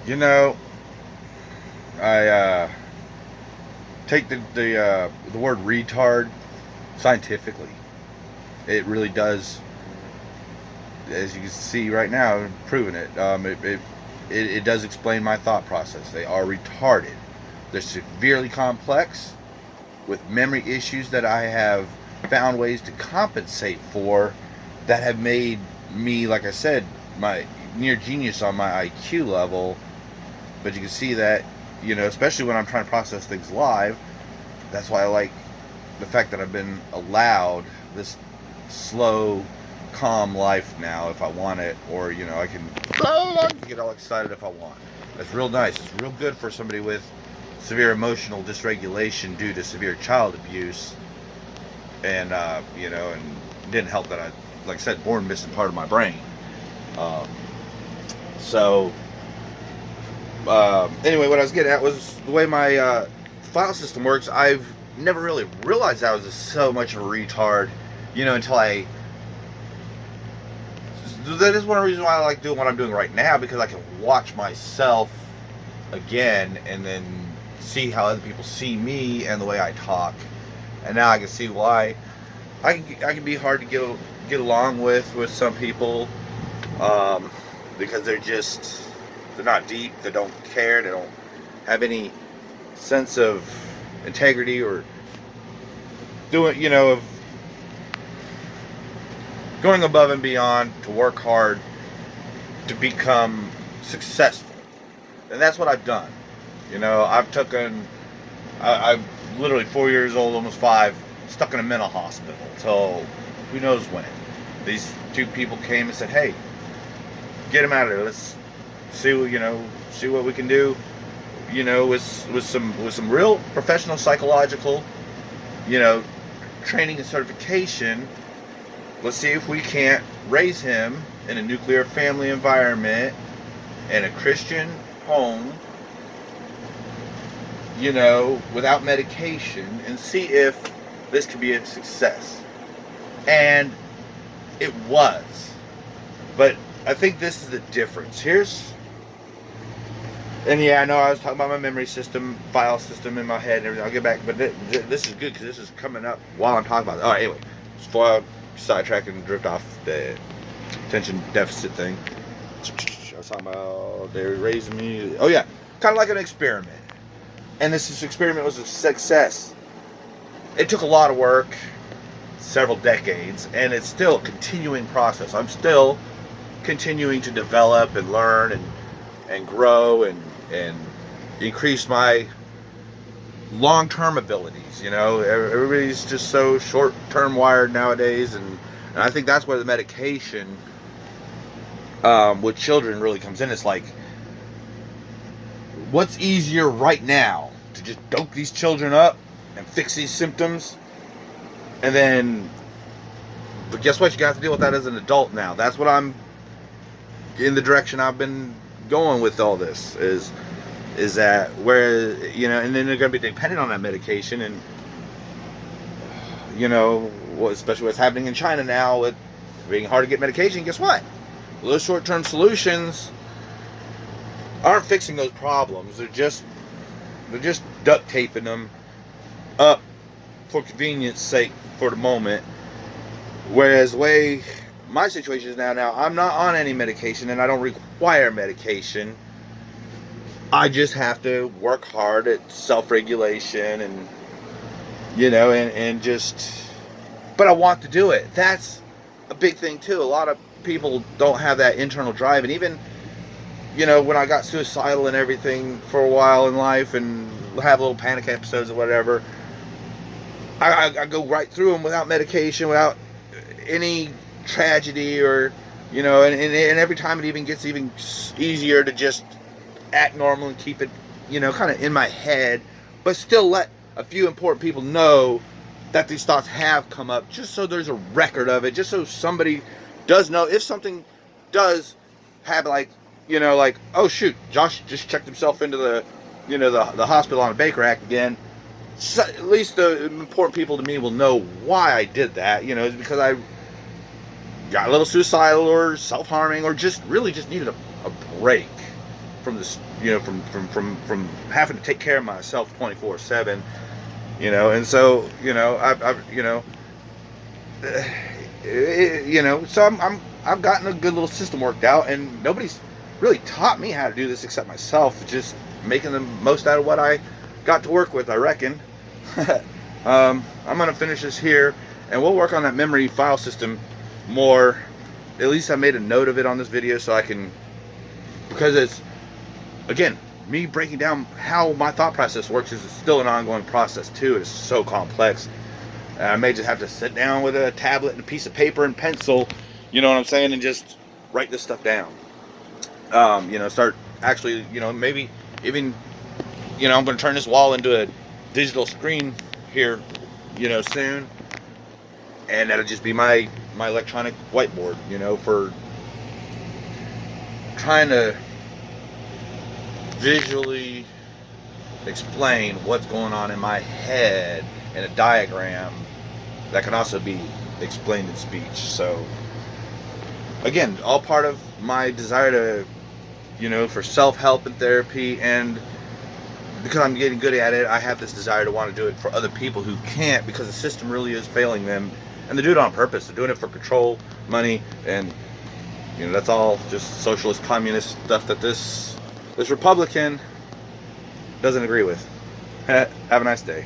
You know, I take the word retard scientifically. It really does, as you can see right now, I'm proving it. It does explain my thought process. They are retarded. They're severely complex with memory issues that I have found ways to compensate for that have made me, like I said, my near genius on my IQ level. But you can see that, especially when I'm trying to process things live, that's why I like the fact that I've been allowed this slow, calm life now if I want it, or I can get all excited if I want. That's real nice. It's real good for somebody with severe emotional dysregulation due to severe child abuse, and and it didn't help that I, like I said, born missing part of my brain. Um, so anyway, what I was getting at was the way my file system works. I've never really realized I was so much of a retard, until I. That is one of the reasons why I like doing what I'm doing right now, because I can watch myself again and then see how other people see me and the way I talk, and now I can see why I can be hard to get along with some people, because they're not deep, they don't care, they don't have any sense of integrity or doing, of going above and beyond to work hard to become successful. And that's what I've done. I'm literally 4 years old, almost 5, stuck in a mental hospital till who knows when. These two people came and said, "Hey, get him out of there. Let's see what we can do. With some real professional psychological, training and certification. Let's see if we can't raise him in a nuclear family environment, in a Christian home, without medication, and see if this could be a success." And it was. But I think this is the difference. And yeah, I know I was talking about my memory system, file system in my head and everything. I'll get back, but this is good because this is coming up while I'm talking about it. All right, anyway, before I sidetrack and drift off the attention deficit thing, I was talking about they were raising me. Oh yeah, kind of like an experiment. And this experiment was a success. It took a lot of work, several decades, and it's still a continuing process. I'm still continuing to develop and learn and grow and increase my long-term abilities. Everybody's just so short-term wired nowadays, and I think that's where the medication with children really comes in. It's like, what's easier right now, to just dope these children up and fix these symptoms, and then, but guess what, you got to deal with that as an adult now. That's what I'm in the direction I've been going with all this, is that where, and then they're going to be dependent on that medication, and especially what's happening in China now with being hard to get medication. Guess what, those short-term solutions aren't fixing those problems. They're just duct taping them up for convenience sake for the moment. Whereas the way my situation is now I'm not on any medication and I don't require medication. I just have to work hard at self-regulation and just, but I want to do it. That's a big thing too. A lot of people don't have that internal drive, and even when I got suicidal and everything for a while in life and have little panic episodes or whatever, I go right through them without medication, without any tragedy, or and every time it even gets even easier to just act normal and keep it kind of in my head, but still let a few important people know that these thoughts have come up, just so there's a record of it, just so somebody does know if something does happen, like, oh shoot, Josh just checked himself into the the hospital on a Baker Act again. So at least the important people to me will know why I did that. It's because I got a little suicidal or self-harming, or just really just needed a break. from this, you know, from having to take care of myself 24/7, you know. And so, you know, you know, so I've gotten a good little system worked out, and nobody's really taught me how to do this except myself, just making the most out of what I got to work with, I reckon. I'm gonna finish this here, and we'll work on that memory file system more. At least I made a note of it on this video, so I can, because it's, again, me breaking down how my thought process works is still an ongoing process too. It's so complex. I may just have to sit down with a tablet and a piece of paper and pencil, you know what I'm saying, and just write this stuff down. You know, start actually, you know, maybe even, you know, I'm going to turn this wall into a digital screen here, you know, soon, and that'll just be my electronic whiteboard, you know, for trying to visually explain what's going on in my head in a diagram that can also be explained in speech. So again, all part of my desire to, you know, for self-help and therapy, and because I'm getting good at it, I have this desire to want to do it for other people who can't, because the system really is failing them, and they do it on purpose. They're doing it for control, money, and, you know, that's all just socialist, communist stuff that this Republican doesn't agree with. Have a nice day.